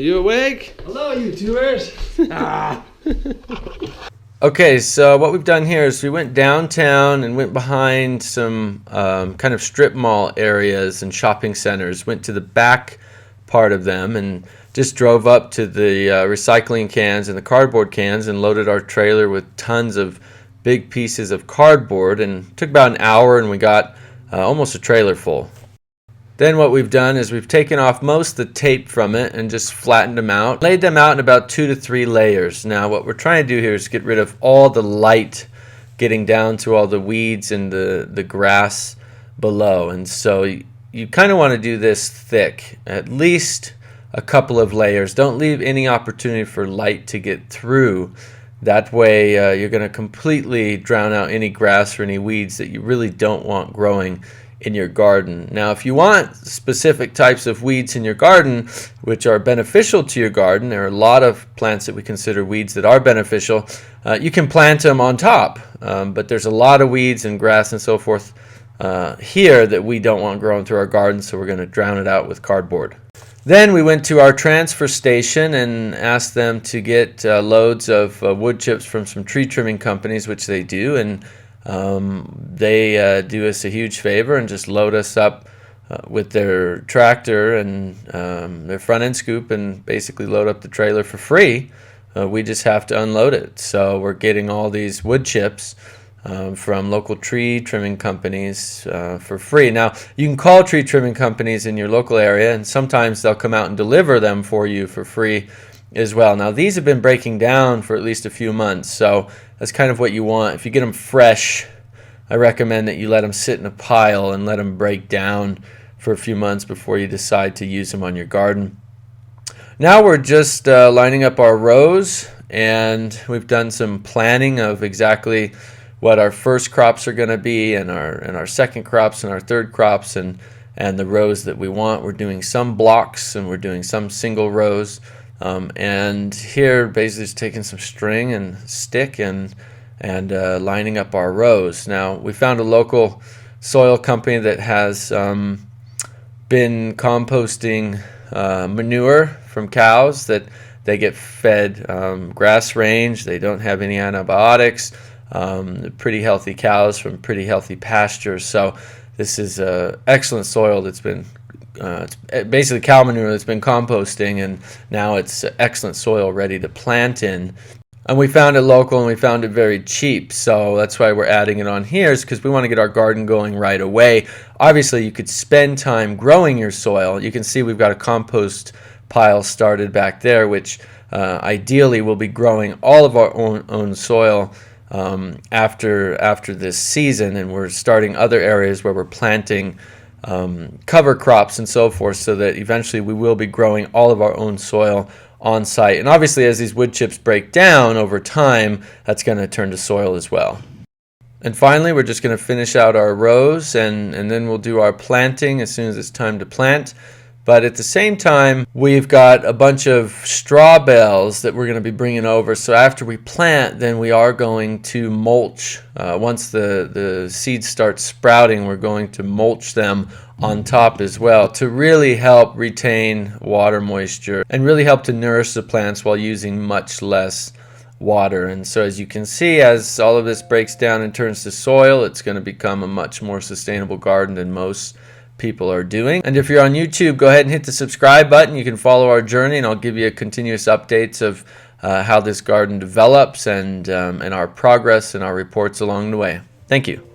you awake? Hello, YouTubers. Okay, so what we've done here is we went downtown and went behind some kind of strip mall areas and shopping centers, went to the back part of them and just drove up to the recycling cans and the cardboard cans and loaded our trailer with tons of big pieces of cardboard, and it took about an hour and we got almost a trailer full. Then what we've done is we've taken off most of the tape from it and just flattened them out, laid them out in about 2 to 3 layers. Now what we're trying to do here is get rid of all the light getting down to all the weeds and the grass below, and so you kind of want to do this thick, at least a couple of layers. Don't leave any opportunity for light to get through. That way you're going to completely drown out any grass or any weeds that you really don't want growing in your garden. Now if you want specific types of weeds in your garden which are beneficial to your garden, there are a lot of plants that we consider weeds that are beneficial, you can plant them on top, but there's a lot of weeds and grass and so forth here that we don't want growing through our garden, so we're going to drown it out with cardboard. Then we went to our transfer station and asked them to get loads of wood chips from some tree trimming companies, which they do, and they do us a huge favor and just load us up with their tractor and their front end scoop and basically load up the trailer for free. We just have to unload it. So we're getting all these wood chips from local tree trimming companies for free. Now you can call tree trimming companies in your local area and sometimes they'll come out and deliver them for you for free as well. Now these have been breaking down for at least a few months, so that's kind of what you want. If you get them fresh, I recommend that you let them sit in a pile and let them break down for a few months before you decide to use them on your garden. Now we're just lining up our rows, and we've done some planning of exactly what our first crops are going to be and our second crops and our third crops and the rows that we want. We're doing some blocks and we're doing some single rows. And here basically just taking some string and stick and lining up our rows. Now we found a local soil company that has been composting manure from cows that they get fed grass range. They don't have any antibiotics. Pretty healthy cows from pretty healthy pastures. So this is excellent soil that's been it's basically cow manure that's been composting, and now it's excellent soil ready to plant in. And we found it local and we found it very cheap, so that's why we're adding it on here, is because we want to get our garden going right away. Obviously you could spend time growing your soil. You can see we've got a compost pile started back there, which ideally will be growing all of our own soil after this season, and we're starting other areas where we're planting cover crops and so forth, so that eventually we will be growing all of our own soil on site. And obviously as these wood chips break down over time, that's going to turn to soil as well. And finally we're just going to finish out our rows and then we'll do our planting as soon as it's time to plant. But at the same time, we've got a bunch of straw bales that we're going to be bringing over. So after we plant, then we are going to mulch. Once the seeds start sprouting, we're going to mulch them on top as well to really help retain water moisture and really help to nourish the plants while using much less water. And so as you can see, as all of this breaks down and turns to soil, it's going to become a much more sustainable garden than most people are doing. And if you're on YouTube, go ahead and hit the subscribe button. You can follow our journey, and I'll give you continuous updates of how this garden develops and our progress and our reports along the way. Thank you.